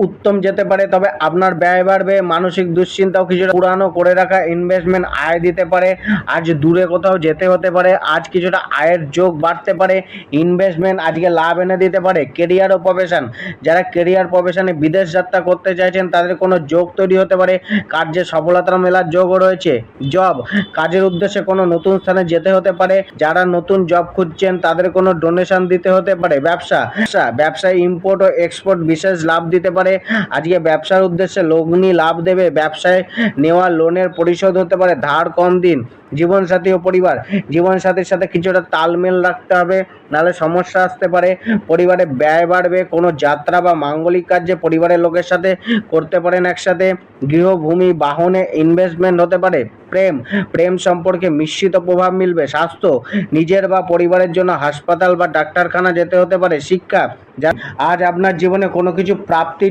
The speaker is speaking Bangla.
উত্তম যেতে পারে, তবে আপনার ব্যয় বাড়বে। মানসিক দুশ্চিন্তাও কিছুটা পুরানো করে রাখা ইনভেস্টমেন্ট আয় দিতে পারে। আজ দূরে কোথাও যেতে হতে পারে, আজ কিছুটা আয়ের যোগ বাড়তে পারে। ইনভেস্টমেন্ট আজকে লাভ এনে দিতে পারে। কেরিয়ার ও প্রফেশন, যারা কেরিয়ার প্রফেশনে বিদেশ যাত্রা করতে চাইছেন তাদের কোনো যোগ তৈরি হতে পারে। কার্যে সফলতা মেলার যোগও রয়েছে। জব, কাজের উদ্দেশ্যে কোনো নতুন স্থানে যেতে হতে পারে। যারা নতুন জব খুঁজছেন তাদের কোনো ডোনেশন দিতে হতে পারে। ব্যবসায় ইম্পোর্ট ও এক্সপোর্ট বিশেষ লাভ দিতে পারে। আজকে ব্যবসার উদ্দেশ্যে লগ্নি লাভ দেবে। ব্যবসায় নেওয়া লোনের পরিশোধ হতে পারে। ধার কম দিন। জীবনসাথী ও পরিবার, জীবনসাথীর সাথে কিছুটা তালমেল রাখতে হবে, নাহলে সমস্যা আসতে পারে। পরিবারে ব্যয় বাড়বে। কোনো যাত্রা বা মাঙ্গলিক কার্যে পরিবারের লোকের সাথে করতে পারেন একসাথে। গৃহভূমি বাহনে ইনভেস্টমেন্ট হতে পারে। প্রেম সম্পর্কে মিশ্রিত প্রভাব মিলবে। স্বাস্থ্য, নিজের বা পরিবারের জন্য হাসপাতাল বা ডাক্তারখানা যেতে হতে পারে। শিক্ষা, আজ আপনার জীবনে কোনো কিছু প্রাপ্তির